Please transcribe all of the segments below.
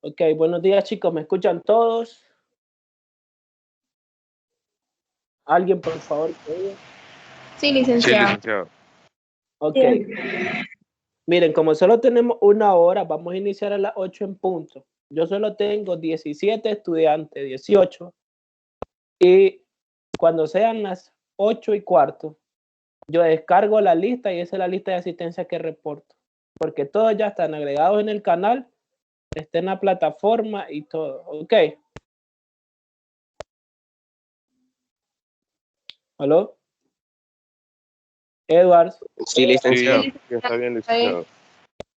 Ok, buenos días chicos, ¿me escuchan todos? ¿Alguien, por favor? Sí, licenciado. Sí, licenciado. Ok. Miren, como solo tenemos una hora, vamos a iniciar a las 8 en punto. Yo solo tengo 17 estudiantes, 18. Y cuando sean las 8:15, yo descargo la lista y esa es la lista de asistencia que reporto. Porque todos ya están agregados en el canal, está en la plataforma y todo. Ok. ¿Aló? Edwards. Sí, licenciado. Sí, ya está bien, licenciado.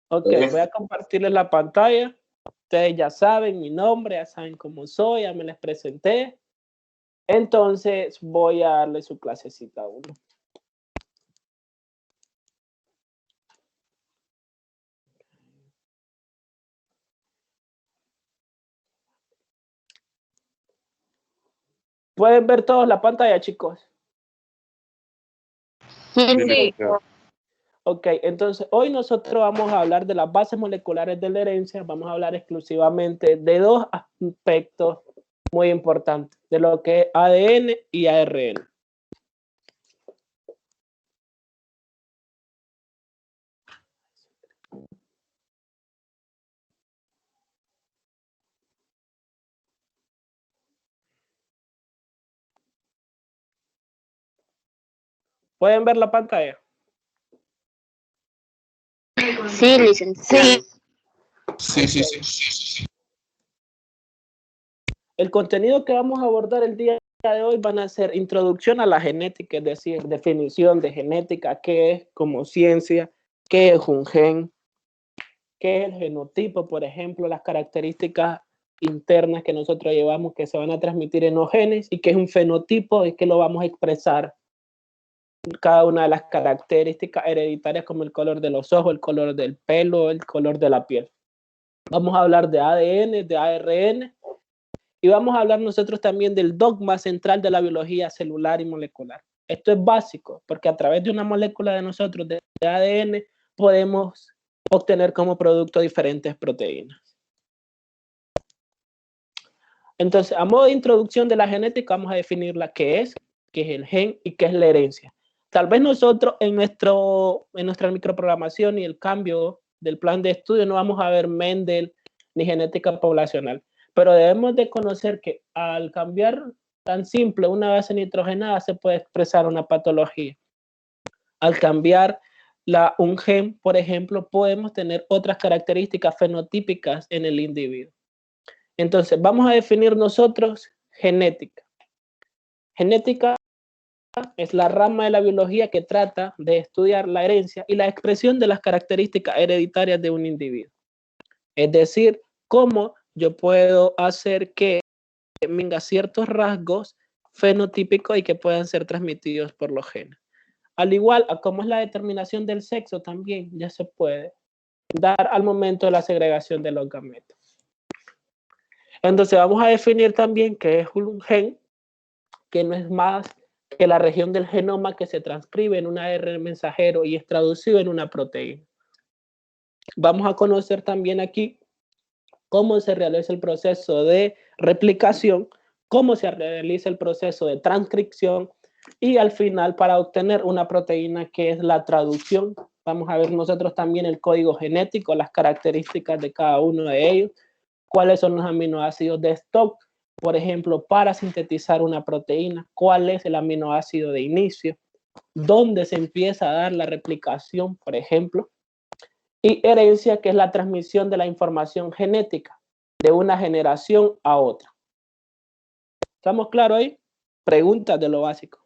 Ok, voy a compartirles la pantalla. Ustedes ya saben mi nombre, ya saben cómo soy, ya me les presenté. Entonces voy a darle su clasecita a uno. ¿Pueden ver todos la pantalla, chicos? Sí, licenciado. Ok, entonces hoy nosotros vamos a hablar de las bases moleculares de la herencia. Vamos a hablar exclusivamente de dos aspectos muy importantes, de lo que es ADN y ARN. ¿Pueden ver la pantalla? Sí, licenciado. Sí. El contenido que vamos a abordar el día de hoy van a ser introducción a la genética, es decir, definición de genética, qué es como ciencia, qué es un gen, qué es el genotipo, por ejemplo, las características internas que nosotros llevamos que se van a transmitir en los genes y qué es un fenotipo y que lo vamos a expresar cada una de las características hereditarias como el color de los ojos, el color del pelo, el color de la piel. Vamos a hablar de ADN, de ARN y vamos a hablar nosotros también del dogma central de la biología celular y molecular. Esto es básico porque a través de una molécula de nosotros, de ADN, podemos obtener como producto diferentes proteínas. Entonces, a modo de introducción de la genética, vamos a definir la que es el gen y qué es la herencia. Tal vez nosotros en nuestra microprogramación y el cambio del plan de estudio no vamos a ver Mendel ni genética poblacional, pero debemos de conocer que al cambiar tan simple una base nitrogenada se puede expresar una patología. Al cambiar un gen, por ejemplo, podemos tener otras características fenotípicas en el individuo. Entonces, vamos a definir nosotros genética. Genética es la rama de la biología que trata de estudiar la herencia y la expresión de las características hereditarias de un individuo. Es decir, cómo yo puedo hacer que tenga ciertos rasgos fenotípicos y que puedan ser transmitidos por los genes. Al igual a cómo es la determinación del sexo también ya se puede dar al momento de la segregación de los gametos. Entonces vamos a definir también qué es un gen, que no es más que la región del genoma que se transcribe en un ARN mensajero y es traducido en una proteína. Vamos a conocer también aquí cómo se realiza el proceso de replicación, cómo se realiza el proceso de transcripción y al final para obtener una proteína que es la traducción. Vamos a ver nosotros también el código genético, las características de cada uno de ellos, cuáles son los aminoácidos de stock, por ejemplo, para sintetizar una proteína, cuál es el aminoácido de inicio, dónde se empieza a dar la replicación, por ejemplo, y herencia, que es la transmisión de la información genética de una generación a otra. ¿Estamos claros ahí? Preguntas de lo básico.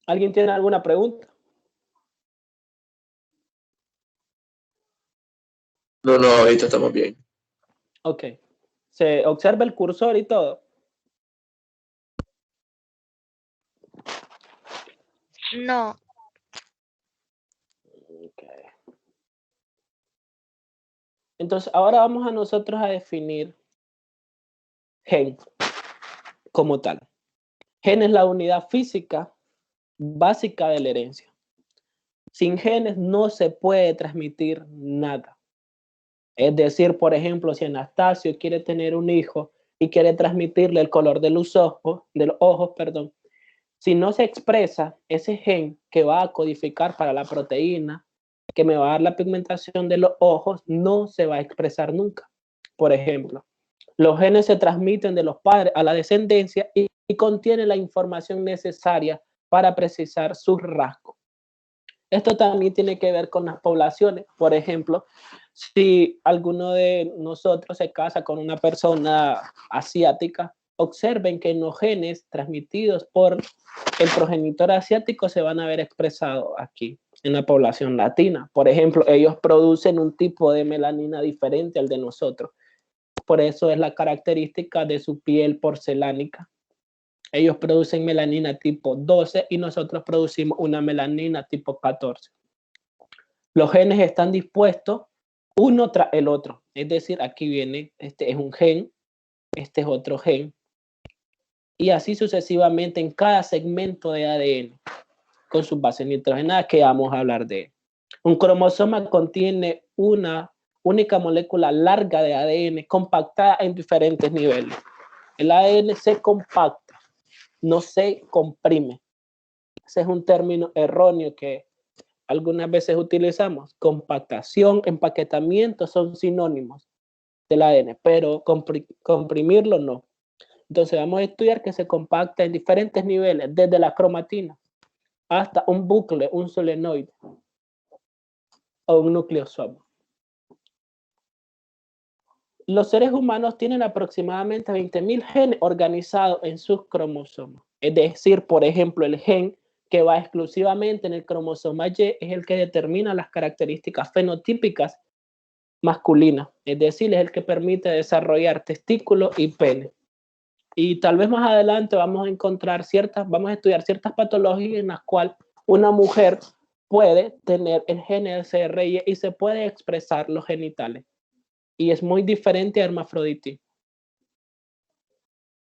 ¿Alguien tiene alguna pregunta? No, ahorita estamos bien. Ok. ¿Se observa el cursor y todo? No. Entonces, ahora vamos a nosotros a definir gen como tal. Gen es la unidad física básica de la herencia. Sin genes no se puede transmitir nada. Es decir, por ejemplo, si Anastasio quiere tener un hijo y quiere transmitirle el color de los ojos, si no se expresa ese gen que va a codificar para la proteína, que me va a dar la pigmentación de los ojos, no se va a expresar nunca. Por ejemplo, los genes se transmiten de los padres a la descendencia y contienen la información necesaria para precisar sus rasgos. Esto también tiene que ver con las poblaciones. Por ejemplo, si alguno de nosotros se casa con una persona asiática, observen que en los genes transmitidos por el progenitor asiático se van a ver expresados aquí en la población latina. Por ejemplo, ellos producen un tipo de melanina diferente al de nosotros. Por eso es la característica de su piel porcelánica. Ellos producen melanina tipo 12 y nosotros producimos una melanina tipo 14. Los genes están dispuestos uno tras el otro. Es decir, aquí viene, este es un gen, este es otro gen. Y así sucesivamente en cada segmento de ADN con sus bases nitrogenadas que vamos a hablar de él. Un cromosoma contiene una única molécula larga de ADN compactada en diferentes niveles. El ADN se compacta, no se comprime. Ese es un término erróneo que algunas veces utilizamos. Compactación, empaquetamiento son sinónimos del ADN, pero comprimirlo no. Entonces vamos a estudiar que se compacta en diferentes niveles, desde la cromatina hasta un bucle, un solenoide o un nucleosoma. Los seres humanos tienen aproximadamente 20.000 genes organizados en sus cromosomas. Es decir, por ejemplo, el gen que va exclusivamente en el cromosoma Y es el que determina las características fenotípicas masculinas. Es decir, es el que permite desarrollar testículos y pene. Y tal vez más adelante vamos a estudiar ciertas patologías en las cuales una mujer puede tener el gen SRY y se puede expresar los genitales. Y es muy diferente a hermafroditismo.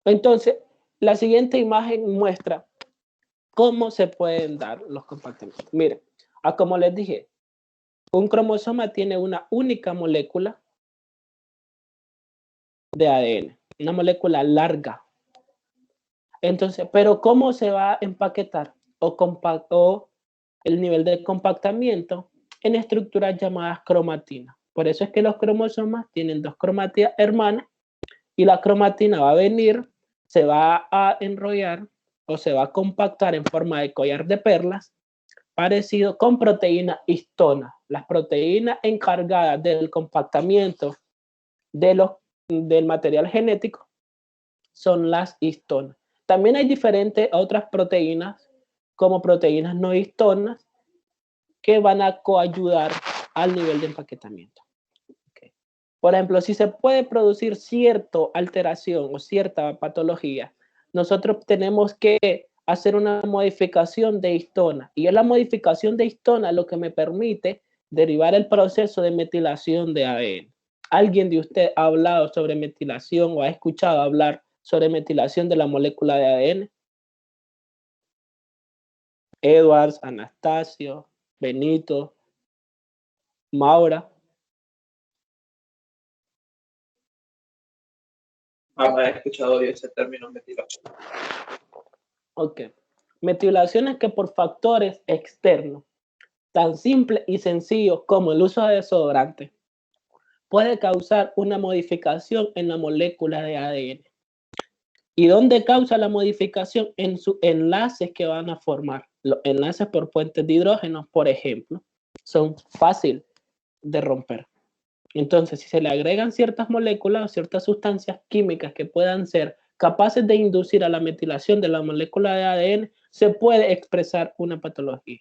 Entonces, la siguiente imagen muestra cómo se pueden dar los compactamientos. Miren, como les dije, un cromosoma tiene una única molécula de ADN, una molécula larga. Entonces, pero ¿cómo se va a empaquetar o el nivel de compactamiento? En estructuras llamadas cromatinas. Por eso es que los cromosomas tienen dos cromatías hermanas y la cromatina va a venir, se va a enrollar o se va a compactar en forma de collar de perlas, parecido con proteínas histonas. Las proteínas encargadas del compactamiento del material genético son las histonas. También hay diferentes otras proteínas, como proteínas no histonas, que van a coayudar al nivel de empaquetamiento. Okay. Por ejemplo, si se puede producir cierta alteración o cierta patología, nosotros tenemos que hacer una modificación de histona. Y es la modificación de histona lo que me permite derivar el proceso de metilación de ADN. ¿Alguien de ustedes ha hablado sobre metilación o ha escuchado hablar sobre metilación de la molécula de ADN? Edwards, Anastasio, Benito, Maura. He escuchado ese término metilación. Ok. Metilación es que por factores externos, tan simples y sencillos como el uso de desodorante, puede causar una modificación en la molécula de ADN. ¿Y dónde causa la modificación? En sus enlaces que van a formar. Los enlaces por puentes de hidrógeno, por ejemplo, son fáciles de romper. Entonces, si se le agregan ciertas moléculas o ciertas sustancias químicas que puedan ser capaces de inducir a la metilación de la molécula de ADN, se puede expresar una patología.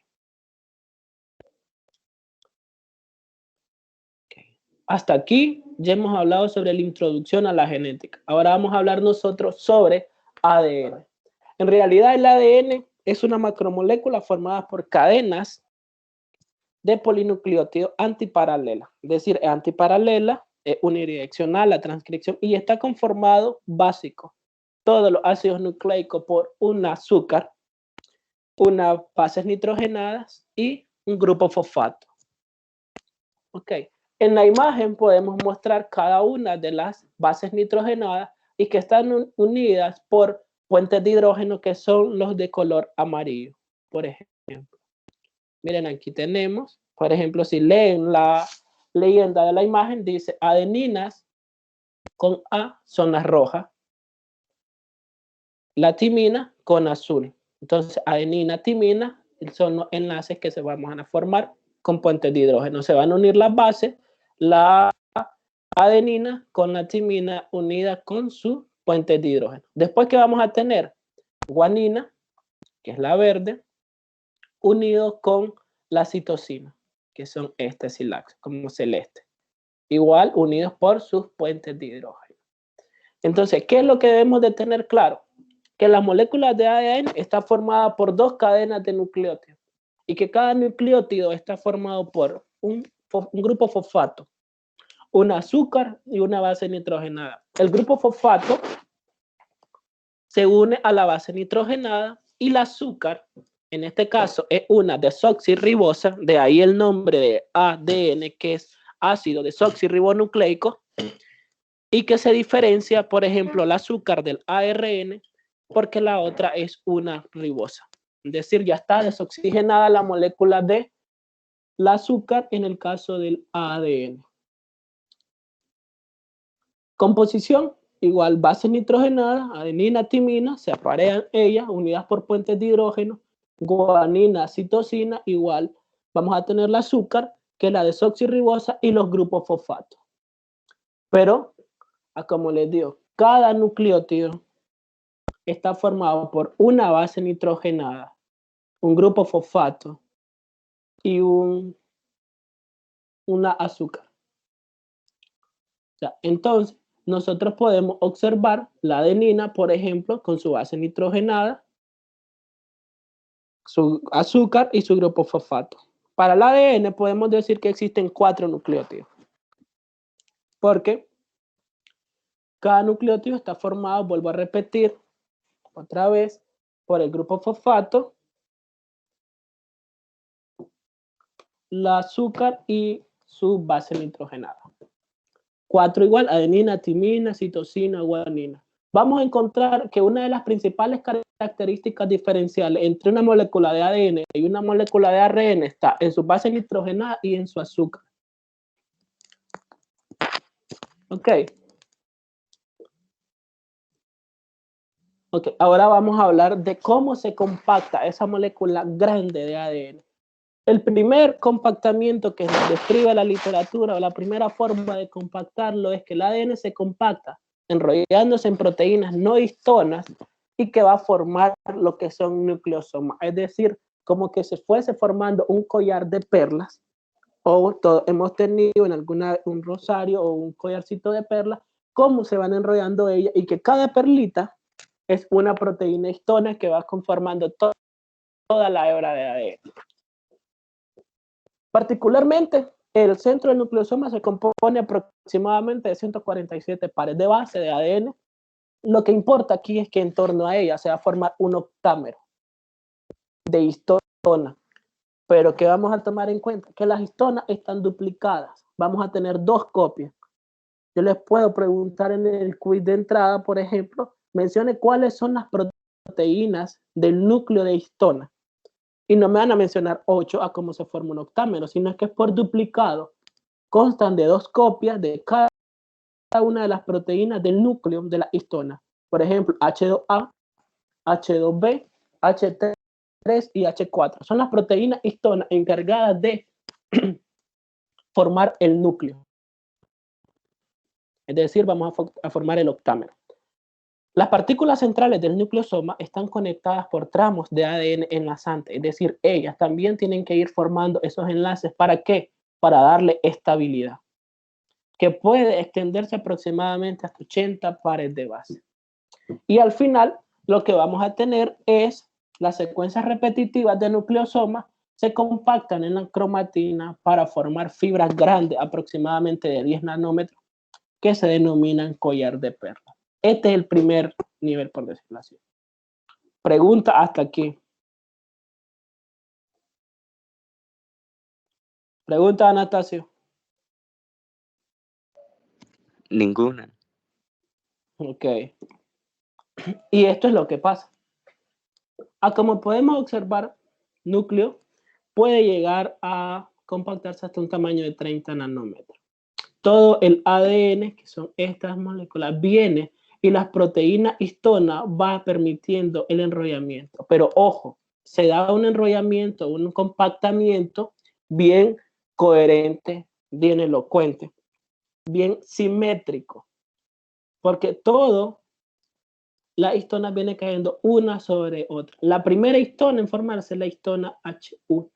Okay. Hasta aquí ya hemos hablado sobre la introducción a la genética. Ahora vamos a hablar nosotros sobre ADN. En realidad el ADN es una macromolécula formada por cadenas de polinucleótidos antiparalela. Es decir, es antiparalela, es unidireccional la transcripción y está conformado básico. Todos los ácidos nucleicos por un azúcar, unas bases nitrogenadas y un grupo fosfato. Ok. En la imagen podemos mostrar cada una de las bases nitrogenadas y que están unidas por puentes de hidrógeno que son los de color amarillo, por ejemplo. Miren, aquí tenemos, por ejemplo, si leen la leyenda de la imagen, dice adeninas con A son las rojas, la timina con azul. Entonces, adenina, timina son los enlaces que se van a formar con puentes de hidrógeno. Se van a unir las bases, la adenina con la timina unida con su puente de hidrógeno. Después, ¿qué vamos a tener? Guanina, que es la verde, unido con la citosina, que son este silax, como celeste. Igual unidos por sus puentes de hidrógeno. Entonces, ¿qué es lo que debemos de tener claro? Que la molécula de ADN está formada por dos cadenas de nucleótidos y que cada nucleótido está formado por un grupo fosfato, un azúcar y una base nitrogenada. El grupo fosfato se une a la base nitrogenada y el azúcar, en este caso, es una desoxirribosa, de ahí el nombre de ADN, que es ácido desoxirribonucleico, y que se diferencia, por ejemplo, el azúcar del ARN, porque la otra es una ribosa. Es decir, ya está desoxigenada la molécula de el azúcar en el caso del ADN. Composición, igual base nitrogenada, adenina, timina, se aparean ellas, unidas por puentes de hidrógeno, guanina, citosina, igual vamos a tener el azúcar, que es la desoxirribosa, y los grupos fosfatos. Pero, como les digo, cada nucleótido está formado por una base nitrogenada, un grupo fosfato y una azúcar. Entonces, nosotros podemos observar la adenina, por ejemplo, con su base nitrogenada, su azúcar y su grupo fosfato. Para el ADN podemos decir que existen 4 nucleótidos, porque cada nucleótido está formado, vuelvo a repetir, otra vez, por el grupo fosfato, el azúcar y su base nitrogenada. 4 igual, adenina, timina, citosina, guanina. Vamos a encontrar que una de las principales características diferenciales entre una molécula de ADN y una molécula de ARN está en su base nitrogenada y en su azúcar. Ok. Ok, ahora vamos a hablar de cómo se compacta esa molécula grande de ADN. El primer compactamiento que nos describe la literatura, o la primera forma de compactarlo, es que el ADN se compacta enrollándose en proteínas no histonas y que va a formar lo que son nucleosomas. Es decir, como que se fuese formando un collar de perlas, o hemos tenido en un rosario o un collarcito de perlas, cómo se van enrollando ellas y que cada perlita es una proteína histona que va conformando toda la hebra de ADN. Particularmente, el centro del nucleosoma se compone aproximadamente de 147 pares de base de ADN. Lo que importa aquí es que en torno a ella se va a formar un octámero de histona. Pero ¿qué vamos a tomar en cuenta? Que las histonas están duplicadas. Vamos a tener 2 copias. Yo les puedo preguntar en el quiz de entrada, por ejemplo, mencione cuáles son las proteínas del núcleo de histona. Y no me van a mencionar 8 a cómo se forma un octámero, sino es que es por duplicado. Constan de 2 copias de cada una de las proteínas del núcleo de la histona. Por ejemplo, H2A, H2B, H3 y H4. Son las proteínas histonas encargadas de formar el núcleo. Es decir, vamos a formar el octámero. Las partículas centrales del nucleosoma están conectadas por tramos de ADN enlazante, es decir, ellas también tienen que ir formando esos enlaces. ¿Para qué? Para darle estabilidad, que puede extenderse aproximadamente hasta 80 pares de base. Y al final, lo que vamos a tener es las secuencias repetitivas de nucleosoma se compactan en la cromatina para formar fibras grandes, aproximadamente de 10 nanómetros, que se denominan collar de perla. Este es el primer nivel, por decirlo así. Pregunta hasta aquí. Pregunta, Anastasio. Ninguna. Ok. Y esto es lo que pasa. Como podemos observar, núcleo puede llegar a compactarse hasta un tamaño de 30 nanómetros. Todo el ADN, que son estas moléculas, viene y las proteínas histona va permitiendo el enrollamiento. Pero ojo, se da un enrollamiento, un compactamiento bien coherente, bien elocuente, bien simétrico, porque todo la histona viene cayendo una sobre otra. La primera histona en formarse es la histona H1.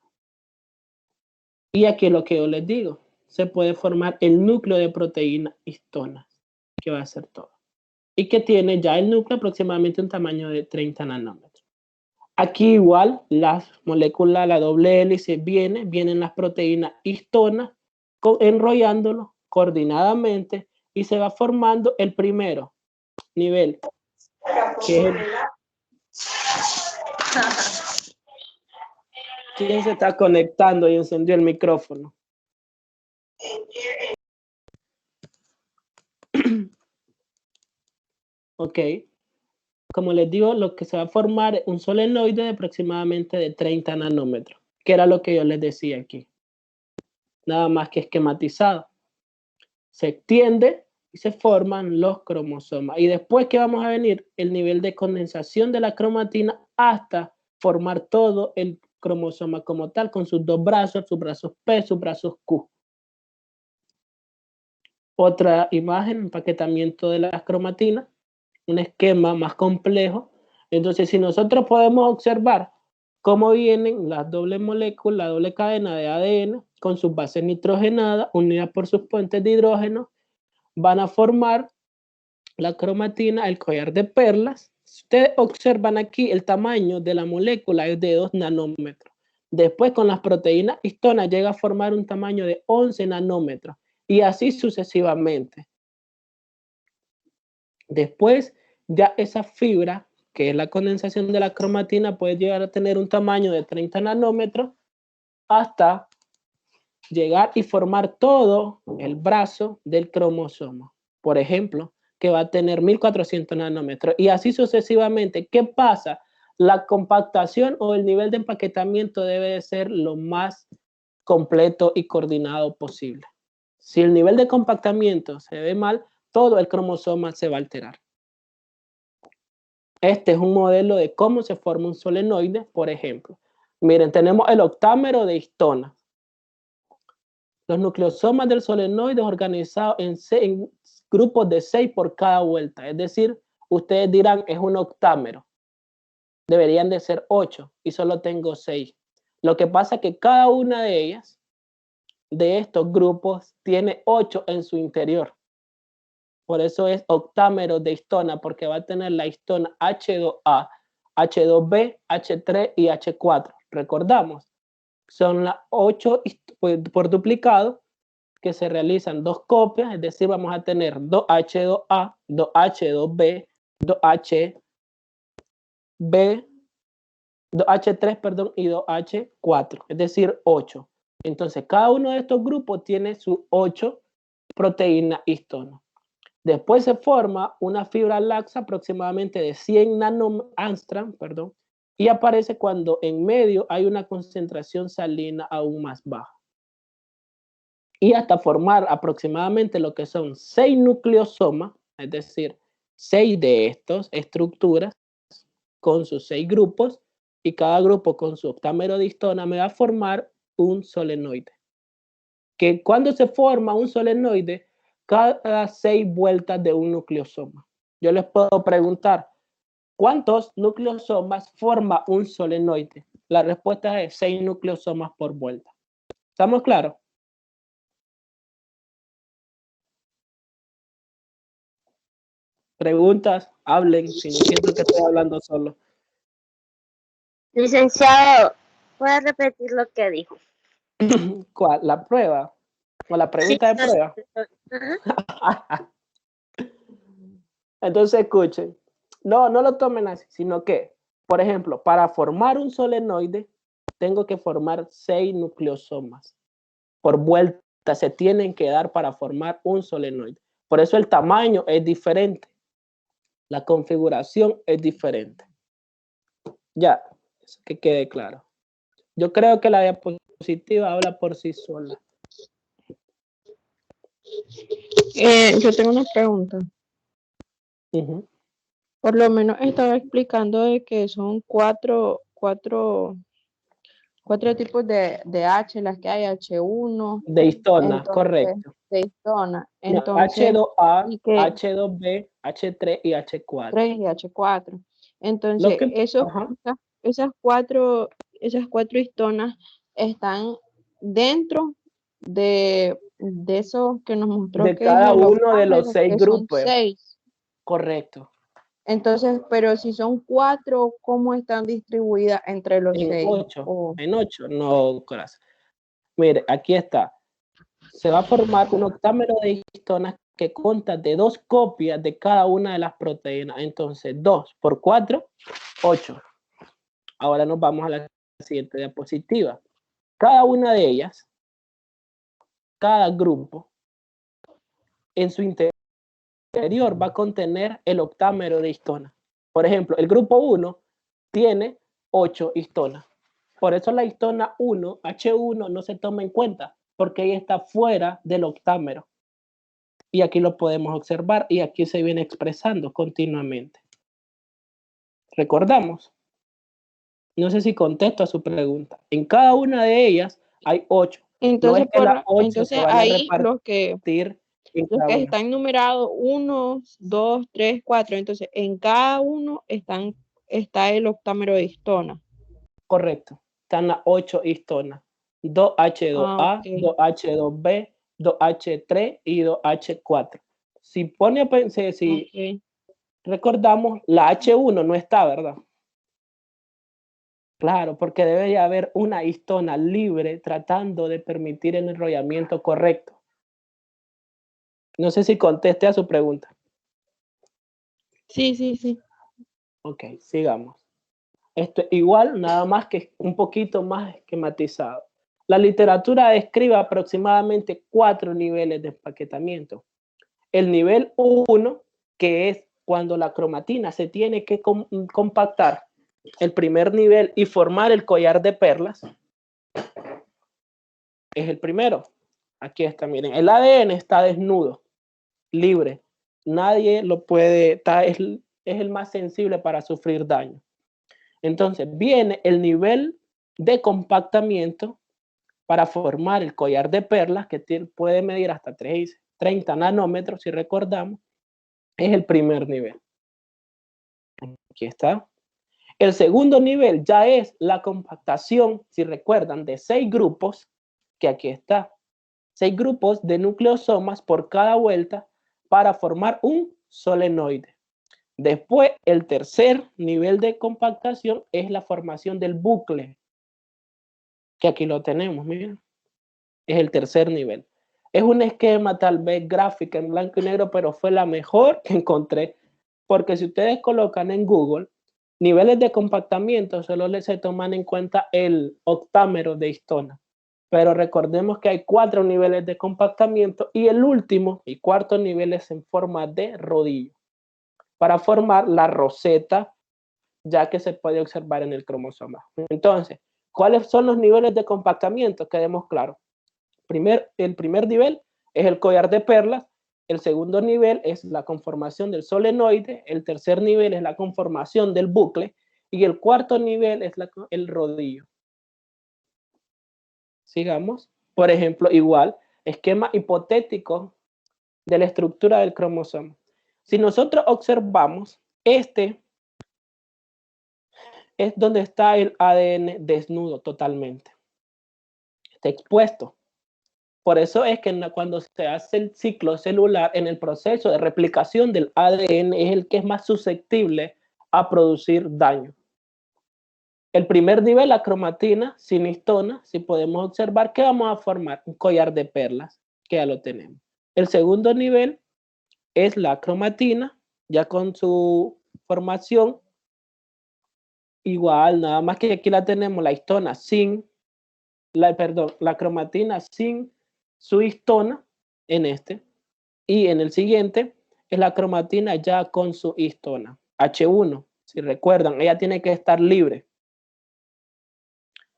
Y aquí es lo que yo les digo, se puede formar el núcleo de proteína histona, que va a ser todo. Y que tiene ya el núcleo aproximadamente un tamaño de 30 nanómetros. Aquí igual las moléculas, la doble hélice vienen las proteínas histonas enrollándolo coordinadamente y se va formando el primero nivel, que es el... ¿Quién se está conectando y encendió el micrófono? Ok. Como les digo, lo que se va a formar es un solenoide de aproximadamente de 30 nanómetros, que era lo que yo les decía aquí. Nada más que esquematizado. Se extiende y se forman los cromosomas. Y después que vamos a venir el nivel de condensación de la cromatina hasta formar todo el cromosoma como tal, con sus dos brazos, sus brazos P, sus brazos Q. Otra imagen, empaquetamiento de las cromatinas, un esquema más complejo. Entonces, si nosotros podemos observar cómo vienen las dobles moléculas, la doble cadena de ADN con sus bases nitrogenadas unidas por sus puentes de hidrógeno, van a formar la cromatina, el collar de perlas. Si ustedes observan aquí, el tamaño de la molécula es de 2 nanómetros. Después, con las proteínas histonas, llega a formar un tamaño de 11 nanómetros y así sucesivamente. Después, ya esa fibra, que es la condensación de la cromatina, puede llegar a tener un tamaño de 30 nanómetros hasta llegar y formar todo el brazo del cromosoma. Por ejemplo, que va a tener 1400 nanómetros y así sucesivamente. ¿Qué pasa? La compactación o el nivel de empaquetamiento debe de ser lo más completo y coordinado posible. Si el nivel de compactamiento se ve mal, todo el cromosoma se va a alterar. Este es un modelo de cómo se forma un solenoide, por ejemplo. Miren, tenemos el octámero de histona. Los nucleosomas del solenoide organizados en grupos de 6 por cada vuelta. Es decir, ustedes dirán, es un octámero. Deberían de ser 8 y solo tengo 6. Lo que pasa es que cada una de ellas, de estos grupos, tiene 8 en su interior. Por eso es octámero de histona, porque va a tener la histona H2A, H2B, H3 y H4. Recordamos, son las 8 por duplicado que se realizan 2 copias, es decir, vamos a tener 2H2A, 2H2B, 2HB, 2H3, perdón, y 2H4, es decir, 8. Entonces, cada uno de estos grupos tiene sus 8 proteínas histona. Después se forma una fibra laxa aproximadamente de 100 nanoangstrom, perdón, y aparece cuando en medio hay una concentración salina aún más baja. Y hasta formar aproximadamente lo que son 6 nucleosomas, es decir, 6 de estas estructuras con sus 6 grupos, y cada grupo con su octámero de histona me va a formar un solenoide. Que cuando se forma un solenoide, cada 6 vueltas de un nucleosoma. Yo les puedo preguntar, ¿cuántos nucleosomas forma un solenoide? La respuesta es 6 nucleosomas por vuelta. ¿Estamos claros? Preguntas, hablen, si no siento que estoy hablando solo. Licenciado, ¿Puede repetir lo que dijo? ¿Cuál? ¿La prueba? ¿O la pregunta de prueba? Ajá. Entonces, escuchen. No lo tomen así, sino que, por ejemplo, para formar un solenoide, tengo que formar 6 nucleosomas. Por vuelta se tienen que dar para formar un solenoide. Por eso el tamaño es diferente. La configuración es diferente. Ya, eso que quede claro. Yo creo que la diapositiva habla por sí sola. Yo tengo una pregunta. Por lo menos estaba explicando de que son cuatro tipos de H, las que hay H1. De histona, Entonces, correcto. de histona. No, Entonces, H2A, y que H2B, H3 y H4. 3 y H4. Lo Entonces, que, esas cuatro histonas están dentro de eso que nos mostró de que cada es el uno de los octámero, 6 que son grupos. 6. Correcto. Entonces, pero si son 4, ¿cómo están distribuidas entre los 6? En 8, no, corazón. Mire, aquí está. Se va a formar un octámero de histonas que consta de 2 copias de cada una de las proteínas. Entonces, 2 por 4, 8. Ahora nos vamos a la siguiente diapositiva. Cada una de ellas, cada grupo, en su interior va a contener el octámero de histonas. Por ejemplo, el grupo 1 tiene 8 histonas. Por eso la histona 1, H1, no se toma en cuenta, porque ella está fuera del octámero. Y aquí lo podemos observar y aquí se viene expresando continuamente. ¿Recordamos? No sé si contesto a su pregunta. En cada una de ellas hay 8. Entonces, no es que las 8 se van ahí a repartir los que están numerados 1, 2, 3, 4. Entonces, en cada uno está el octámero de histona. Correcto. Están las 8 histonas. 2H2A, 2H2B, 2H3 y 2H4. Si pone a pensar, si recordamos, la H1 no está, ¿verdad? Claro, porque debe de haber una histona libre tratando de permitir el enrollamiento correcto. No sé si conteste a su pregunta. Sí. Ok, sigamos. Esto es igual, nada más que un poquito más esquematizado. La literatura describe aproximadamente 4 niveles de empaquetamiento. El nivel 1, que es cuando la cromatina se tiene que compactar, el primer nivel y formar el collar de perlas, es el primero. Aquí está, miren, el ADN está desnudo, libre. Nadie lo puede, es el más sensible para sufrir daño. Entonces viene el nivel de compactamiento para formar el collar de perlas, que puede medir hasta 30 nanómetros, si recordamos, es el primer nivel. Aquí está. El segundo nivel ya es la compactación, si recuerdan, de 6 grupos, que aquí está. 6 grupos de nucleosomas por cada vuelta para formar un solenoide. Después, el tercer nivel de compactación es la formación del bucle, que aquí lo tenemos, miren. Es el tercer nivel. Es un esquema tal vez gráfica en blanco y negro, pero fue la mejor que encontré, porque si ustedes colocan en Google niveles de compactamiento, solo se toman en cuenta el octámero de histona. Pero recordemos que hay 4 niveles de compactamiento y el último y cuarto nivel es en forma de rodillo, para formar la roseta, ya que se puede observar en el cromosoma. Entonces, ¿cuáles son los niveles de compactamiento? Quedemos claros. El primer nivel es el collar de perlas, el segundo nivel es la conformación del solenoide, el tercer nivel es la conformación del bucle y el cuarto nivel es el rodillo. Sigamos. Por ejemplo, igual, esquema hipotético de la estructura del cromosoma. Si nosotros observamos, este es donde está el ADN desnudo totalmente. Está expuesto. Por eso es que cuando se hace el ciclo celular, en el proceso de replicación del ADN es el que es más susceptible a producir daño. El primer nivel, la cromatina sin histona, si podemos observar que vamos a formar un collar de perlas, que ya lo tenemos. El segundo nivel es la cromatina, ya con su formación igual, nada más que aquí la tenemos, la histona sin, la cromatina sin su histona en este, y en el siguiente es la cromatina ya con su histona, H1, si recuerdan, ella tiene que estar libre.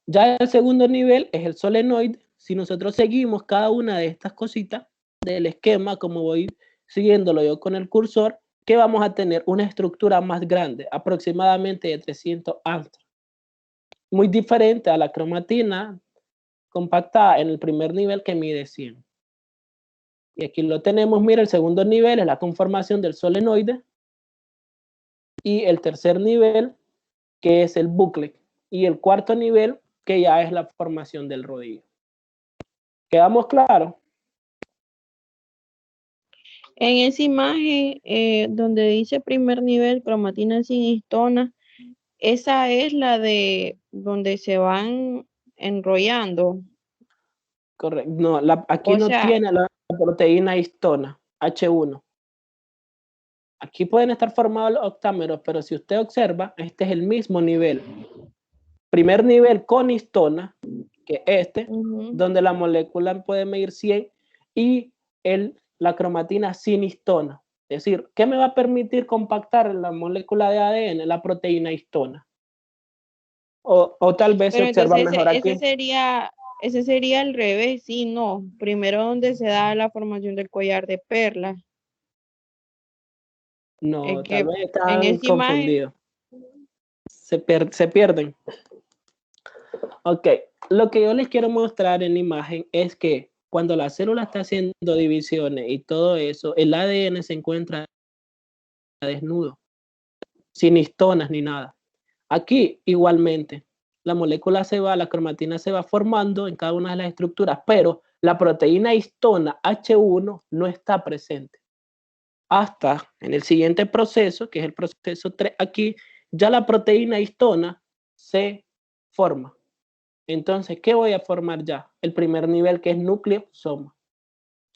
Ya el segundo nivel es el solenoide. Si nosotros seguimos cada una de estas cositas del esquema, como voy siguiéndolo yo con el cursor, que vamos a tener una estructura más grande, aproximadamente de 300 angstrom. Muy diferente a la cromatina compactada en el primer nivel que mide 100. Y aquí lo tenemos, mira, el segundo nivel es la conformación del solenoide. Y el tercer nivel, que es el bucle. Y el cuarto nivel, que ya es la formación del rodillo. ¿Quedamos claros? En esa imagen donde dice primer nivel, cromatina sin histona, esa es la de donde se van enrollando. Correcto. No, aquí O no sea, tiene la proteína histona, H1. Aquí pueden estar formados los octámeros, pero si usted observa, este es el mismo nivel. Primer nivel con histona, que donde la molécula puede medir 100, y la cromatina sin histona. Es decir, ¿qué me va a permitir compactar la molécula de ADN? La proteína histona. O tal vez se pero observa entonces mejor aquí. ese sería al revés, sí, no. Primero donde se da la formación del collar de perlas. No, Es que tal vez en están esa confundidos. Se pierden. Ok, lo que yo les quiero mostrar en la imagen es que cuando la célula está haciendo divisiones y todo eso, el ADN se encuentra desnudo, sin histonas ni nada. Aquí igualmente, la molécula se va, la cromatina se va formando en cada una de las estructuras, pero la proteína histona H1 no está presente. Hasta en el siguiente proceso, que es el proceso 3, aquí ya la proteína histona se forma. Entonces, ¿qué voy a formar ya? El primer nivel, que es nucleosoma.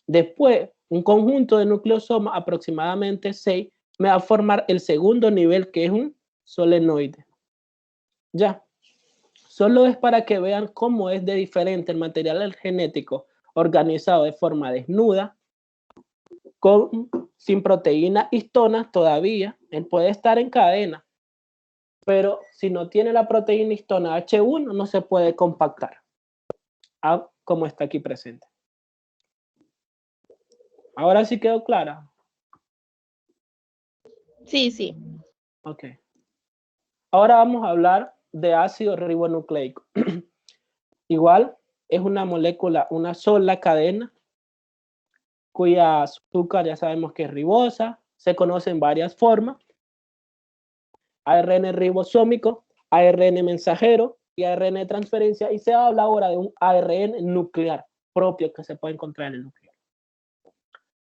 Después, un conjunto de nucleosomas, aproximadamente 6, me va a formar el segundo nivel, que es un solenoide. Ya. Solo es para que vean cómo es de diferente el material genético organizado de forma desnuda, sin proteína histona todavía. Él puede estar en cadena, pero si no tiene la proteína histona H1 no se puede compactar, como está aquí presente. Ahora sí quedó clara. Sí, sí. Ok. Ahora vamos a hablar de ácido ribonucleico. Igual es una molécula, una sola cadena, cuya azúcar ya sabemos que es ribosa, se conocen varias formas: ARN ribosómico, ARN mensajero y ARN de transferencia, y se habla ahora de un ARN nuclear propio que se puede encontrar en el núcleo.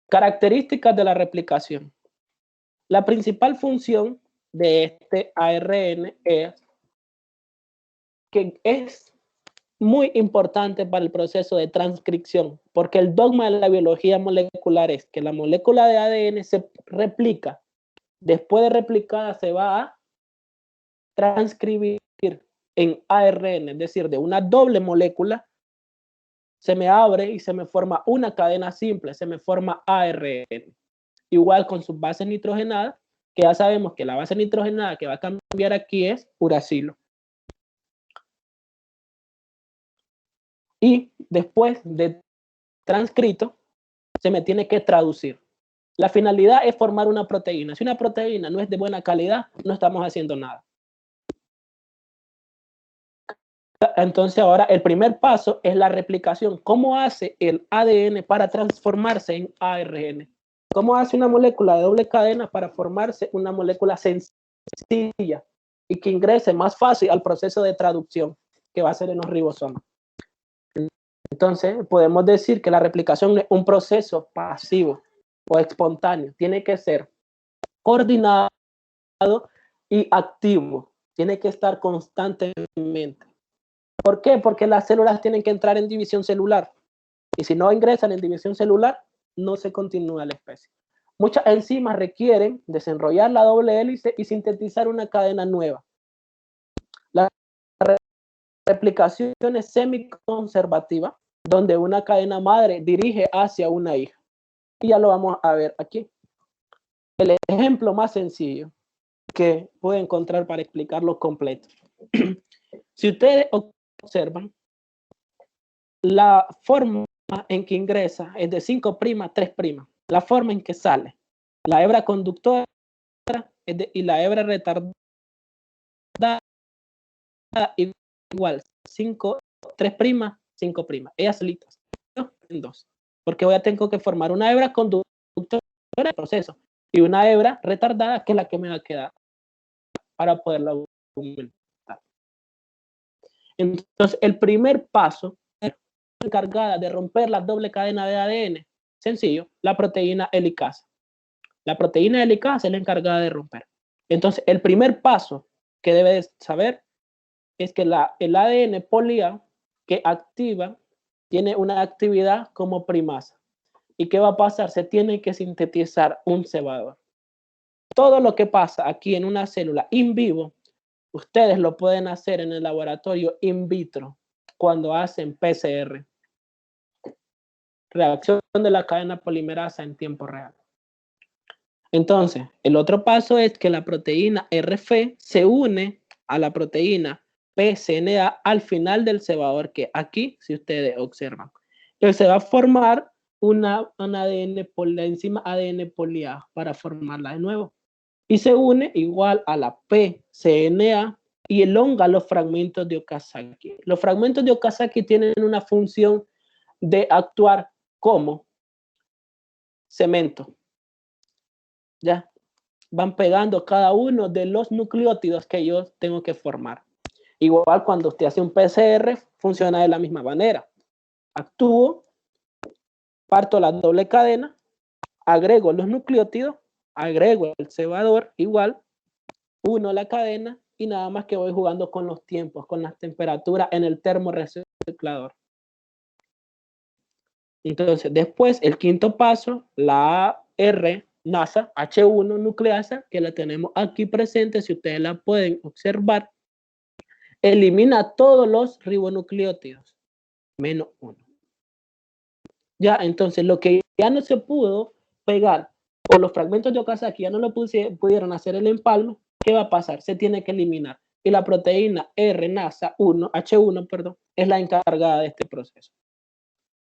Características de la replicación. La principal función de este ARN es que es muy importante para el proceso de transcripción, porque el dogma de la biología molecular es que la molécula de ADN se replica. Después de replicada se va a transcribir en ARN, es decir, de una doble molécula se me abre y se me forma una cadena simple, se me forma ARN. Igual con sus bases nitrogenadas, que ya sabemos que la base nitrogenada que va a cambiar aquí es uracilo. Y después de transcrito, se me tiene que traducir. La finalidad es formar una proteína. Si una proteína no es de buena calidad, no estamos haciendo nada. Entonces ahora el primer paso es la replicación. ¿Cómo hace el ADN para transformarse en ARN? ¿Cómo hace una molécula de doble cadena para formarse una molécula sencilla y que ingrese más fácil al proceso de traducción que va a ser en los ribosomas? Entonces podemos decir que la replicación es un proceso pasivo o espontáneo. Tiene que ser coordinado y activo. tiene que estar constantemente. ¿Por qué? Porque las células tienen que entrar en división celular. Y si no ingresan en división celular, no se continúa la especie. Muchas enzimas requieren desenrollar la doble hélice y sintetizar una cadena nueva. La replicación es semiconservativa, donde una cadena madre dirige hacia una hija. Y ya lo vamos a ver aquí. El ejemplo más sencillo que puedo encontrar para explicarlo completo. Si ustedes observan, la forma en que ingresa es de 5', 3'. La forma en que sale, la hebra conductora y la hebra retardada igual, 5, 3', 5'. Ellas solitas, ¿no? En dos. Porque voy a tener que formar una hebra conductora del proceso y una hebra retardada que es la que me va a quedar para poderla aumentar. Entonces, el primer paso es encargada de romper la doble cadena de ADN. Sencillo, la proteína helicasa. La proteína helicasa es la encargada de romper. Entonces, el primer paso que debes saber es que el ADN polía que activa tiene una actividad como primasa. ¿Y qué va a pasar? Se tiene que sintetizar un cebador. Todo lo que pasa aquí en una célula in vivo, ustedes lo pueden hacer en el laboratorio in vitro cuando hacen PCR. Reacción de la cadena polimerasa en tiempo real. Entonces, el otro paso es que la proteína RF se une a la proteína PCNA al final del cebador, que aquí, si ustedes observan, se va a formar una ADN, la enzima ADN poliA para formarla de nuevo. Y se une igual a la PCNA y elonga los fragmentos de Okazaki. Los fragmentos de Okazaki tienen una función de actuar como cemento. Ya van pegando cada uno de los nucleótidos que yo tengo que formar. Igual cuando usted hace un PCR, funciona de la misma manera. Actúo, parto la doble cadena, agrego los nucleótidos, agrego el cebador, igual, uno la cadena y nada más que voy jugando con los tiempos, con las temperaturas en el termorreciclador. Entonces, después, el quinto paso, la R-NASA H1 nucleasa, que la tenemos aquí presente, si ustedes la pueden observar, elimina todos los ribonucleótidos, menos uno. Ya, entonces, lo que ya no se pudo pegar, o los fragmentos de Okazaki ya no lo pudieron hacer el empalme, ¿qué va a pasar? Se tiene que eliminar. Y la proteína R-NASA H1, perdón, es la encargada de este proceso.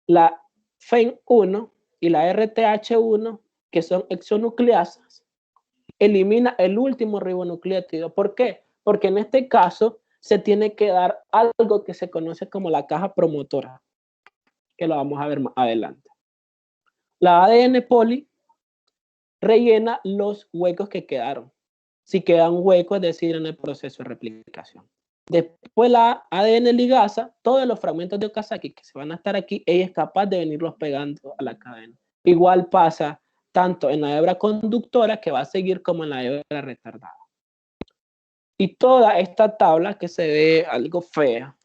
La FEN1 y la RTH1, que son exonucleasas, elimina el último ribonucleótido. ¿Por qué? Porque en este caso se tiene que dar algo que se conoce como la caja promotora, que lo vamos a ver más adelante. La ADN poli rellena los huecos que quedaron. Si quedan huecos, es decir, en el proceso de replicación. Después la ADN ligasa, todos los fragmentos de Okazaki que se van a estar aquí, ella es capaz de venirlos pegando a la cadena. Igual pasa tanto en la hebra conductora, que va a seguir, como en la hebra retardada. Y toda esta tabla, que se ve algo fea,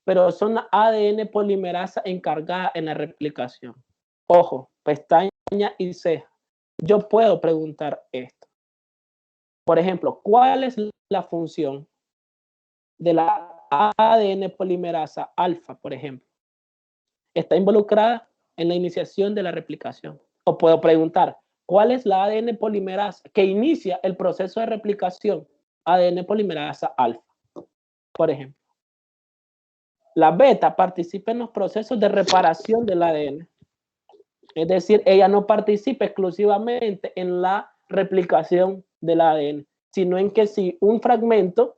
pero son la ADN polimerasa encargada en la replicación. Ojo, pestaña y ceja. Yo puedo preguntar esto. Por ejemplo, ¿cuál es la función de la ADN polimerasa alfa, por ejemplo? Está involucrada en la iniciación de la replicación. O puedo preguntar, ¿cuál es la ADN polimerasa que inicia el proceso de replicación? ADN polimerasa alfa, por ejemplo. La beta participa en los procesos de reparación del ADN. Es decir, ella no participa exclusivamente en la replicación del ADN, sino en que si un fragmento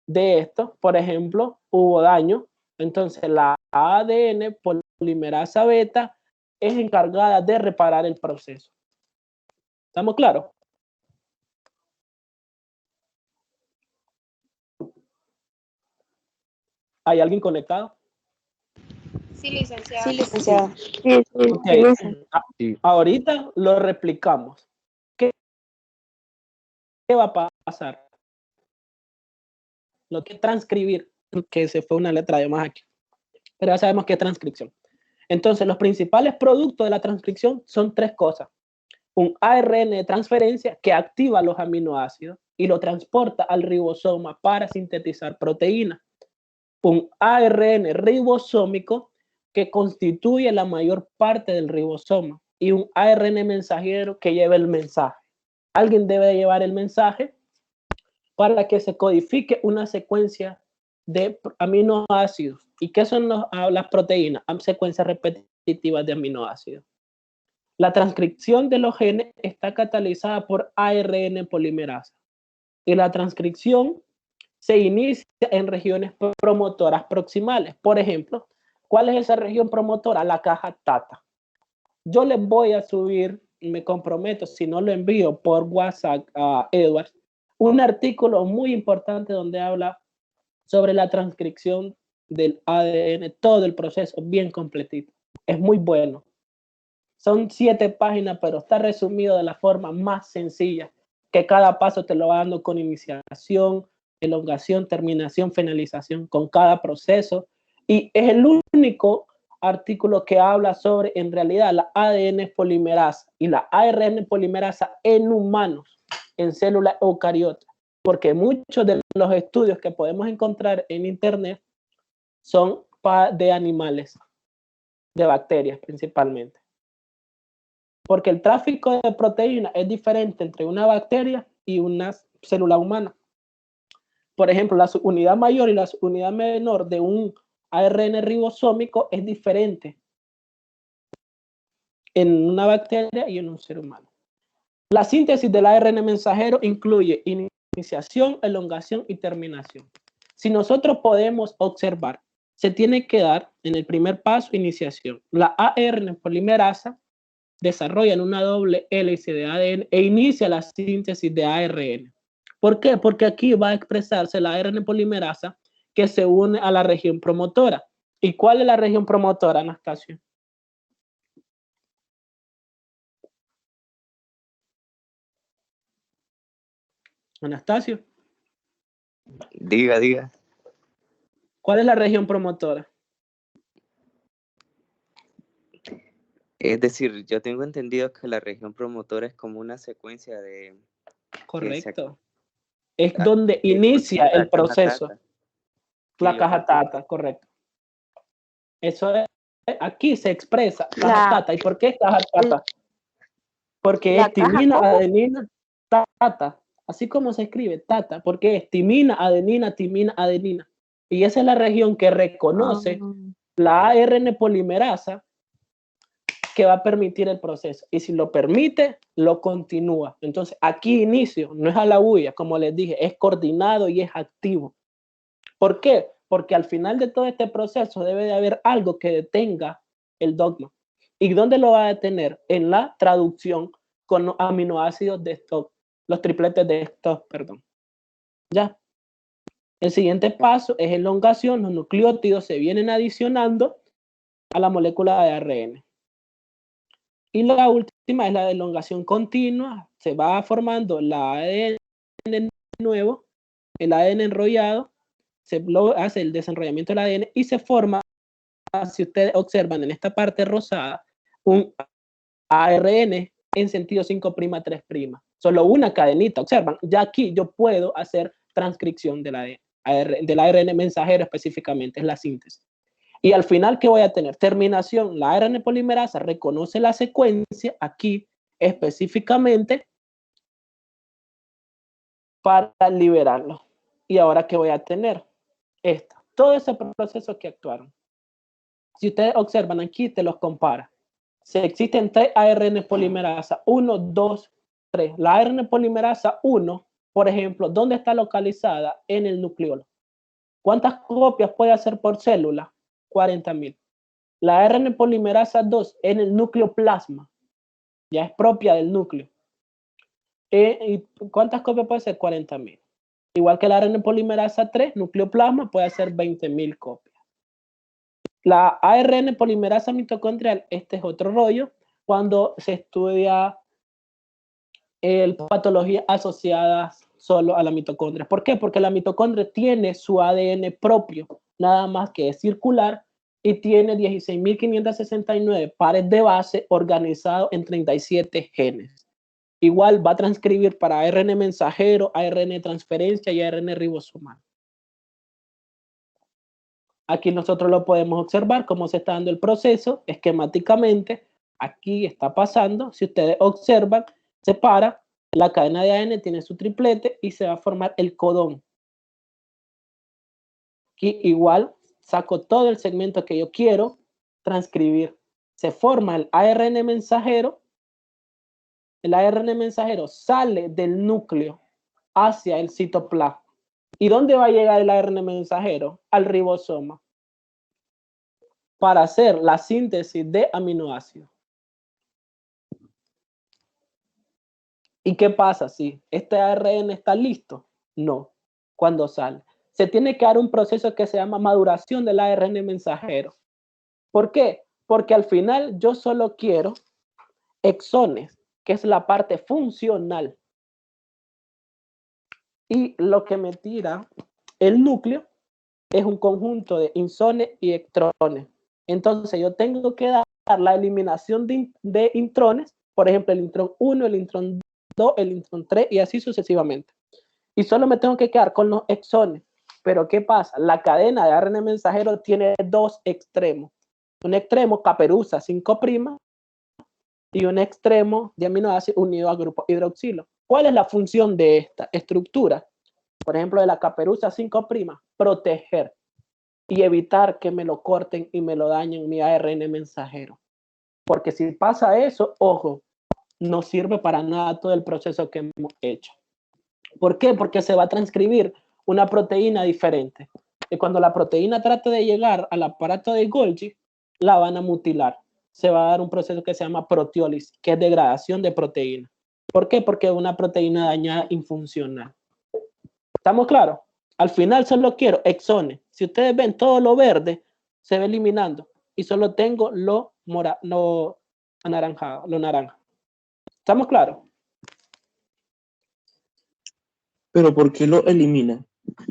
de esto, por ejemplo, hubo daño, entonces la ADN polimerasa beta es encargada de reparar el proceso. ¿Estamos claros? ¿Hay alguien conectado? Sí, licenciado. Sí, licenciado. Okay. Ahorita lo replicamos. ¿Qué va a pasar? lo que es transcribir, que se fue una letra de más aquí, pero ya sabemos que es transcripción. Entonces, los principales productos de la transcripción son tres cosas. Un ARN de transferencia que activa los aminoácidos y lo transporta al ribosoma para sintetizar proteínas. Un ARN ribosómico que constituye la mayor parte del ribosoma y un ARN mensajero que lleva el mensaje. Alguien debe llevar el mensaje para que se codifique una secuencia de aminoácidos. ¿Y qué son las proteínas? Secuencias repetitivas de aminoácidos. La transcripción de los genes está catalizada por ARN polimerasa y la transcripción se inicia en regiones promotoras proximales. Por ejemplo, ¿cuál es esa región promotora? La caja TATA. Yo les voy a subir, me comprometo, si no lo envío por WhatsApp a Edward, un artículo muy importante donde habla sobre la transcripción del ADN, todo el proceso bien completito. Es muy bueno. Son 7 páginas, pero está resumido de la forma más sencilla, que cada paso te lo va dando con iniciación, elongación, terminación, finalización, con cada proceso. Y es el único artículo que habla sobre, en realidad, la ADN polimerasa y la ARN polimerasa en humanos, en células eucariotas, porque muchos de los estudios que podemos encontrar en internet son de animales, de bacterias principalmente. Porque el tráfico de proteínas es diferente entre una bacteria y una célula humana. Por ejemplo, la unidad mayor y la unidad menor de un ARN ribosómico es diferente en una bacteria y en un ser humano. La síntesis del ARN mensajero incluye iniciación, elongación y terminación. Si nosotros podemos observar, se tiene que dar en el primer paso iniciación. La ARN polimerasa desarrolla una doble hélice de ADN e inicia la síntesis de ARN. ¿Por qué? Porque aquí va a expresarse la ARN polimerasa que se une a la región promotora. ¿Y cuál es la región promotora, Anastasio? Anastasio. Diga. ¿Cuál es la región promotora? Es decir, yo tengo entendido que la región promotora es como una secuencia de... Correcto. Es donde inicia el proceso. La caja TATA, correcto. Eso es, aquí se expresa caja TATA. ¿Y por qué es caja TATA? Porque es timina, adenina, TATA. Así como se escribe, TATA, porque es timina, adenina, timina, adenina. Y esa es la región que reconoce la ARN polimerasa que va a permitir el proceso. Y si lo permite, lo continúa. Entonces, aquí inicio, no es a la bulla, como les dije, es coordinado y es activo. ¿Por qué? Porque al final de todo este proceso debe de haber algo que detenga el dogma. ¿Y dónde lo va a detener? En la traducción con los aminoácidos de stock, los tripletes de stock, perdón. Ya. El siguiente paso es elongación. Los nucleótidos se vienen adicionando a la molécula de ARN. Y la última es la elongación continua. Se va formando la ADN nuevo, el ADN enrollado, se hace el desenrollamiento del ADN y se forma, si ustedes observan en esta parte rosada, un ARN en sentido 5'3'. Solo una cadenita, observan. Ya aquí yo puedo hacer transcripción del ARN mensajero específicamente, es la síntesis. Y al final, ¿qué voy a tener? Terminación. La ARN polimerasa reconoce la secuencia aquí específicamente para liberarlo. ¿Y ahora qué voy a tener? Todo ese proceso que actuaron. Si ustedes observan aquí, te los compara. Si existen 3 ARN polimerasa, 1, 2, 3. La ARN polimerasa 1, por ejemplo, ¿dónde está localizada? En el nucleolo. ¿Cuántas copias puede hacer por célula? 40.000. La ARN polimerasa 2 en el nucleoplasma, ya es propia del núcleo. ¿Y cuántas copias puede hacer? 40.000. Igual que la ARN polimerasa 3, nucleoplasma, puede hacer 20.000 copias. La ARN polimerasa mitocondrial, este es otro rollo, cuando se estudia patologías asociadas solo a la mitocondria. ¿Por qué? Porque la mitocondria tiene su ADN propio, nada más que es circular y tiene 16.569 pares de base organizados en 37 genes. Igual va a transcribir para ARN mensajero, ARN de transferencia y ARN ribosomal. Aquí nosotros lo podemos observar cómo se está dando el proceso esquemáticamente. Aquí está pasando, si ustedes observan, se para, la cadena de ADN tiene su triplete y se va a formar el codón. Aquí igual saco todo el segmento que yo quiero transcribir. Se forma el ARN mensajero. El ARN mensajero sale del núcleo hacia el citoplasma. ¿Y dónde va a llegar el ARN mensajero? Al ribosoma, para hacer la síntesis de aminoácidos. ¿Y qué pasa si este ARN está listo? No, cuando sale. Se tiene que dar un proceso que se llama maduración del ARN mensajero. ¿Por qué? Porque al final yo solo quiero exones, que es la parte funcional. Y lo que me tira el núcleo es un conjunto de insones y extrones. Entonces yo tengo que dar la eliminación de intrones, por ejemplo el intrón 1, el intrón 2, el intrón 3 y así sucesivamente. Y solo me tengo que quedar con los exones. Pero ¿qué pasa? La cadena de ARN mensajero tiene dos extremos. Un extremo caperuza 5' y un extremo de aminoácido unido al grupo hidroxilo. ¿Cuál es la función de esta estructura? Por ejemplo, de la caperuza 5', proteger y evitar que me lo corten y me lo dañen mi ARN mensajero. Porque si pasa eso, ojo, no sirve para nada todo el proceso que hemos hecho. ¿Por qué? Porque se va a transcribir una proteína diferente. Y cuando la proteína trate de llegar al aparato de Golgi, la van a mutilar. Se va a dar un proceso que se llama proteólisis, que es degradación de proteína. ¿Por qué? Porque es una proteína dañada infuncional. ¿Estamos claros? Al final solo quiero exones. Si ustedes ven todo lo verde, se va eliminando. Y solo tengo lo anaranjado, lo naranja. ¿Estamos claros? Pero ¿por qué lo elimina?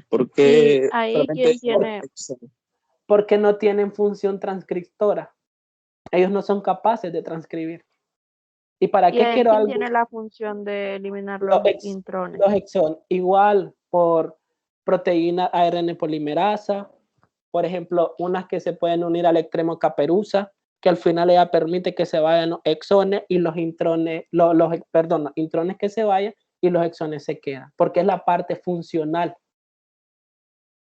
Porque Sí, ahí quien tiene, porque no tienen función transcriptora. Ellos no son capaces de transcribir. ¿Y para y qué ahí quiero quien algo? tiene la función de eliminar Los los intrones. Los exones, igual por proteína ARN polimerasa, por ejemplo, unas que se pueden unir al extremo caperuza, que al final ella permite que se vayan los exones y los intrones, los intrones que se vayan y los exones se quedan, porque es la parte funcional.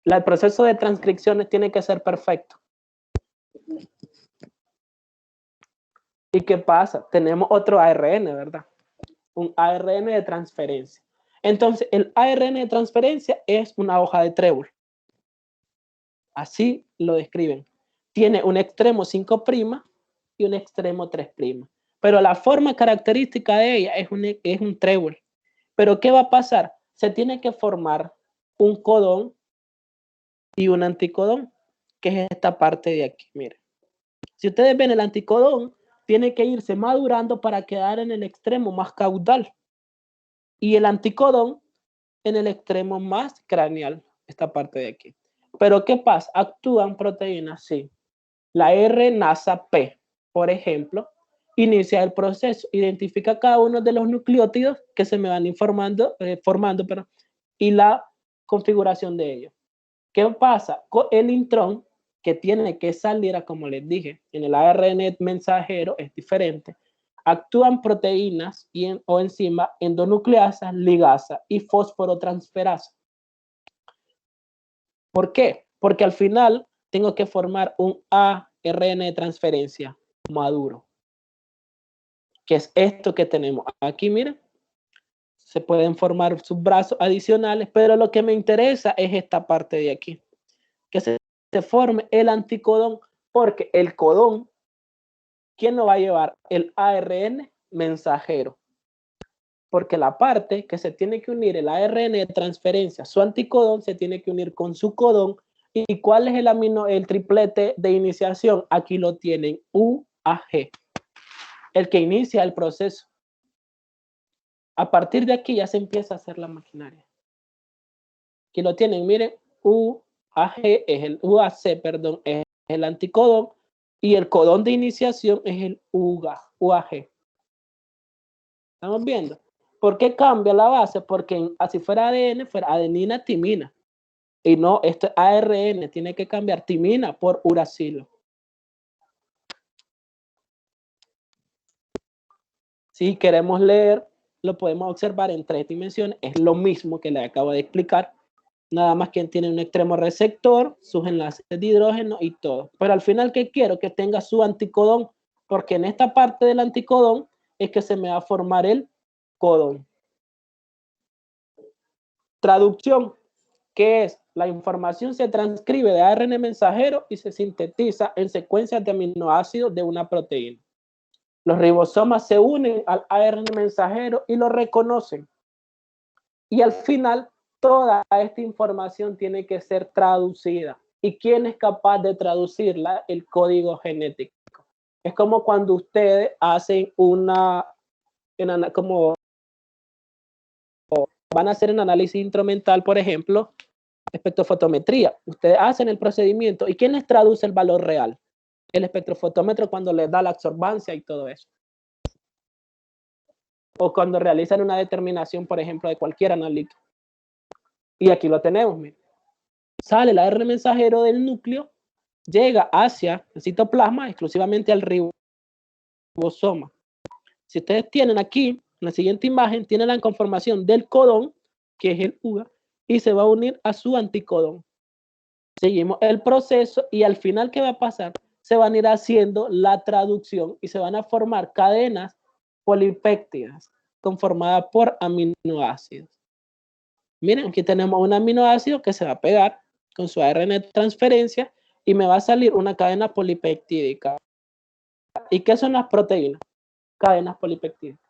El proceso de transcripciones tiene que ser perfecto. ¿Y qué pasa? Tenemos otro ARN, ¿verdad? Un ARN de transferencia. Entonces, el ARN de transferencia es una hoja de trébol. Así lo describen. Tiene un extremo 5' y un extremo 3'. Pero la forma característica de ella es un trébol. Pero ¿qué va a pasar? Se tiene que formar un codón y un anticodón, que es esta parte de aquí. Miren. Si ustedes ven el anticodón, tiene que irse madurando para quedar en el extremo más caudal. Y el anticodón en el extremo más craneal, esta parte de aquí. Pero ¿qué pasa? Actúan proteínas, sí. La R-NASA-P, por ejemplo, inicia el proceso, identifica cada uno de los nucleótidos que se me van formando, y la configuración de ellos. ¿Qué pasa? Con el intrón, que tiene que salir, como les dije, en el ARN mensajero es diferente. Actúan proteínas o enzimas endonucleasas, ligasa y fosforotransferasa. ¿Por qué? Porque al final tengo que formar un ARN de transferencia maduro, que es esto que tenemos aquí. Miren, se pueden formar subbrazos adicionales, pero lo que me interesa es esta parte de aquí, que se forme el anticodón, porque el codón, ¿quién lo va a llevar? El ARN mensajero. Porque la parte que se tiene que unir, el ARN de transferencia, su anticodón se tiene que unir con su codón. ¿Y cuál es el triplete de iniciación? Aquí lo tienen, UAG, el que inicia el proceso. A partir de aquí ya se empieza a hacer la maquinaria. Aquí lo tienen, miren, UAG es el UAC, perdón, es el anticodón y el codón de iniciación es el UAG. ¿Estamos viendo? ¿Por qué cambia la base? Porque así fuera ADN, fuera adenina, timina. Y no, esto es ARN, tiene que cambiar timina por uracilo. Si queremos leer, lo podemos observar en 3 dimensiones. Es lo mismo que le acabo de explicar. Nada más que tiene un extremo receptor, sus enlaces de hidrógeno y todo. Pero al final, ¿qué quiero? Que tenga su anticodón, porque en esta parte del anticodón es que se me va a formar el codón. Traducción, ¿qué es? La información se transcribe de ARN mensajero y se sintetiza en secuencias de aminoácidos de una proteína. Los ribosomas se unen al ARN mensajero y lo reconocen. Y al final, toda esta información tiene que ser traducida. ¿Y quién es capaz de traducirla? El código genético. Es como cuando ustedes hacen como van a hacer un análisis instrumental, por ejemplo, espectrofotometría. Ustedes hacen el procedimiento. ¿Y quién les traduce el valor real? El espectrofotómetro cuando les da la absorbancia y todo eso. O cuando realizan una determinación, por ejemplo, de cualquier analítico. Y aquí lo tenemos, miren. Sale el ARN mensajero del núcleo, llega hacia el citoplasma, exclusivamente al ribosoma. Si ustedes tienen aquí, en la siguiente imagen, tienen la conformación del codón, que es el UGA, y se va a unir a su anticodón. Seguimos el proceso y al final, ¿qué va a pasar? Se van a ir haciendo la traducción y se van a formar cadenas polipéptidas conformadas por aminoácidos. Miren, aquí tenemos un aminoácido que se va a pegar con su ARN de transferencia y me va a salir una cadena polipeptídica. ¿Y qué son las proteínas? Cadenas polipeptídicas.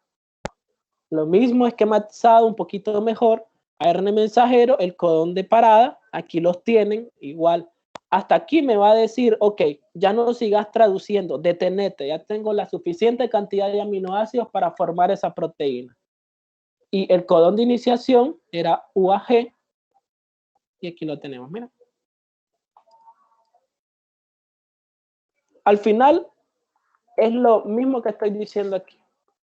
Lo mismo esquematizado un poquito mejor. ARN mensajero, el codón de parada, aquí los tienen igual. Hasta aquí me va a decir, ok, ya no sigas traduciendo, detenete, ya tengo la suficiente cantidad de aminoácidos para formar esa proteína. Y el codón de iniciación era UAG, y aquí lo tenemos, mira. Al final, es lo mismo que estoy diciendo aquí.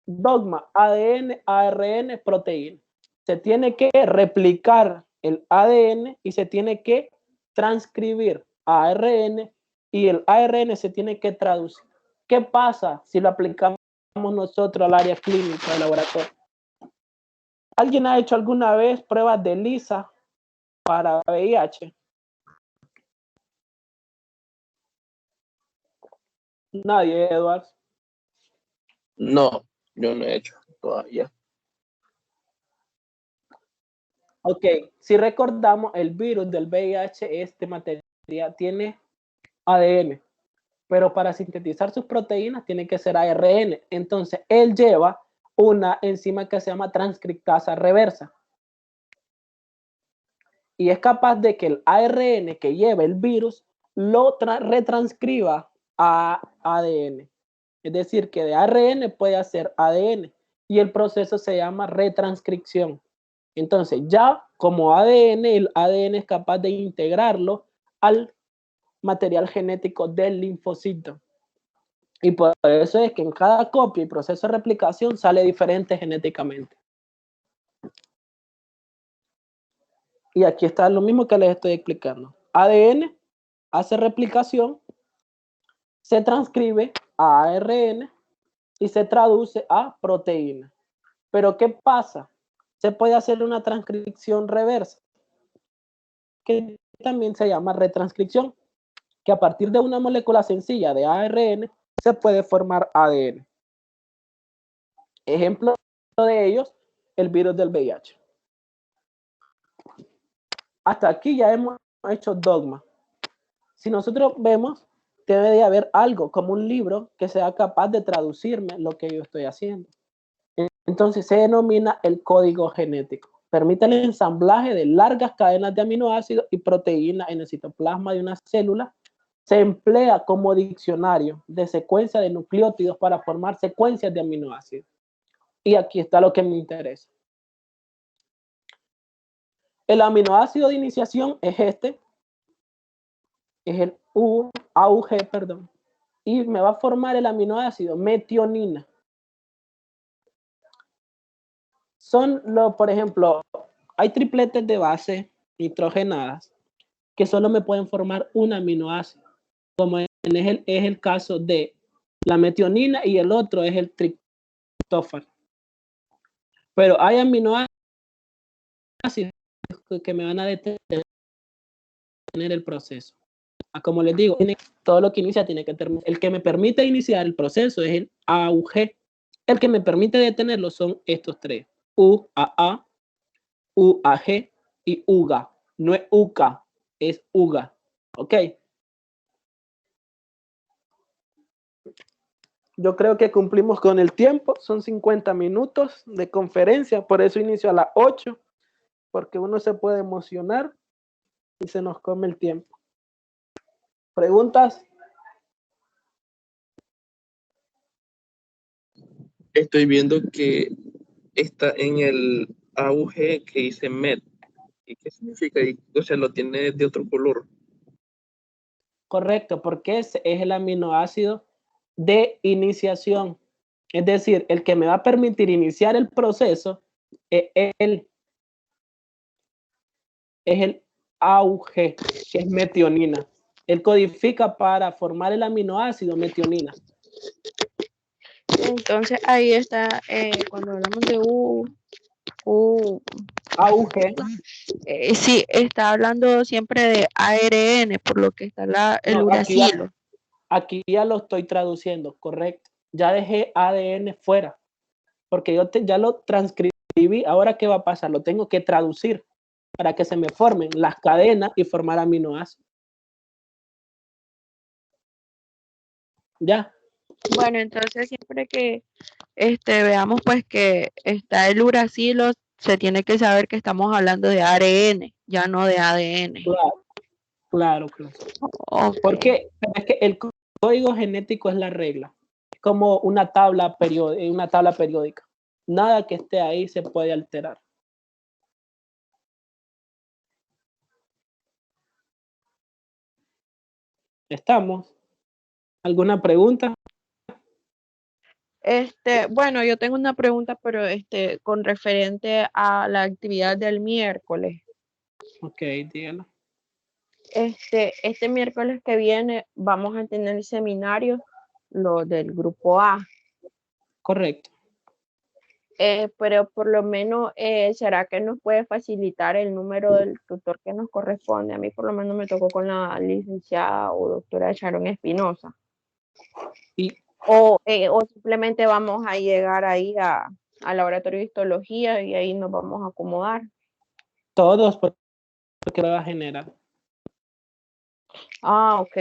Dogma, ADN, ARN, proteína. Se tiene que replicar el ADN y se tiene que transcribir ARN y el ARN se tiene que traducir. ¿Qué pasa si lo aplicamos nosotros al área clínica del laboratorio? ¿Alguien ha hecho alguna vez pruebas de ELISA para VIH? Nadie, Eduardo. No, yo no he hecho todavía. Ok, si recordamos, el virus del VIH, este material tiene ADN, pero para sintetizar sus proteínas tiene que ser ARN. Entonces, él lleva una enzima que se llama transcriptasa reversa. Y es capaz de que el ARN que lleva el virus lo retranscriba a ADN. Es decir, que de ARN puede hacer ADN. Y el proceso se llama retranscripción. Entonces, ya como ADN, el ADN es capaz de integrarlo al material genético del linfocito. Y por eso es que en cada copia y proceso de replicación sale diferente genéticamente. Y aquí está lo mismo que les estoy explicando. ADN hace replicación, se transcribe a ARN y se traduce a proteína. Pero ¿qué pasa? Se puede hacer una transcripción reversa, que también se llama retranscripción, que a partir de una molécula sencilla de ARN se puede formar ADN. Ejemplo de ellos, el virus del VIH. Hasta aquí ya hemos hecho dogma. Si nosotros vemos, debe de haber algo como un libro que sea capaz de traducirme lo que yo estoy haciendo. Entonces se denomina el código genético. Permite el ensamblaje de largas cadenas de aminoácidos y proteínas en el citoplasma de una célula. Se emplea como diccionario de secuencia de nucleótidos para formar secuencias de aminoácidos. Y aquí está lo que me interesa. El aminoácido de iniciación es este, es el AUG, perdón, y me va a formar el aminoácido metionina. Por ejemplo, hay tripletes de base nitrogenadas que solo me pueden formar un aminoácido, como es el caso de la metionina y el otro es el triptófano. Pero hay aminoácidos que me van a detener el proceso. Como les digo, todo lo que inicia tiene que terminar. El que me permite iniciar el proceso es el AUG. El que me permite detenerlo son estos tres: UAA, UAG y UGA. No es UCA, es UGA. ¿Ok? Yo creo que cumplimos con el tiempo. Son 50 minutos de conferencia. Por eso inicio a las 8. Porque uno se puede emocionar y se nos come el tiempo. ¿Preguntas? Estoy viendo que está en el AUG que dice MET. ¿Y qué significa? O sea, lo tiene de otro color. Correcto, porque ese es el aminoácido de iniciación. Es decir, el que me va a permitir iniciar el proceso es el AUG, que es metionina. Él codifica para formar el aminoácido metionina. Entonces ahí está, cuando hablamos de AUG. Sí, está hablando siempre de ARN, por lo que está el No, uracilo. Aquí ya lo estoy traduciendo, correcto. Ya dejé ADN fuera, porque yo ya lo transcribí. Ahora, ¿qué va a pasar? Lo tengo que traducir para que se me formen las cadenas y formar aminoácidos. ¿Ya? Bueno, entonces siempre que veamos pues que está el uracilo, se tiene que saber que estamos hablando de ARN, ya no de ADN. Claro. Okay. Porque es que el código genético es la regla. Es como una tabla periódica. Nada que esté ahí se puede alterar. ¿Estamos? ¿Alguna pregunta? Bueno, yo tengo una pregunta, pero con referente a la actividad del miércoles. Ok, dígalo. Este miércoles que viene vamos a tener el seminario, lo del grupo A. Correcto. Pero por lo menos, ¿será que nos puede facilitar el número del tutor que nos corresponde? A mí por lo menos me tocó con la licenciada o doctora Sharon Espinosa. O simplemente vamos a llegar ahí al laboratorio de histología y ahí nos vamos a acomodar. Todos, porque prueba general. Ah, ok.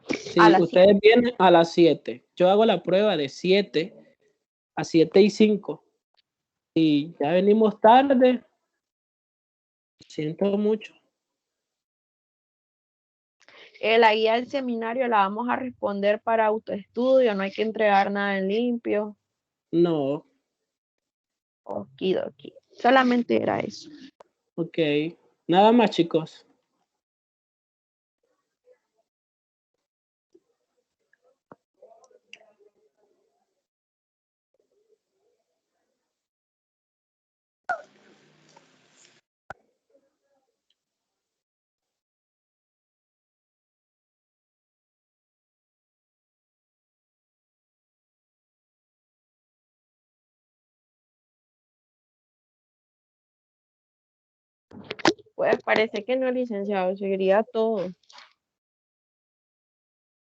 Sí, ustedes vienen a las 7. Yo hago la prueba de 7 a 7:05. Y ya venimos tarde. Siento mucho. La guía del seminario la vamos a responder para autoestudio, no hay que entregar nada en limpio. No. Okidoki. Solamente era eso. Ok. Nada más, chicos. Pues parece que no, licenciado, seguiría todo.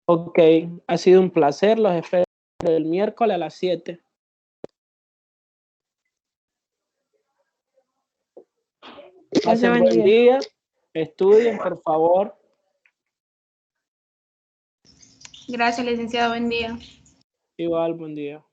Ok, ha sido un placer. Los espero el miércoles a las 7. Pasen buen día. Estudien, por favor. Gracias, licenciado. Buen día. Igual, buen día.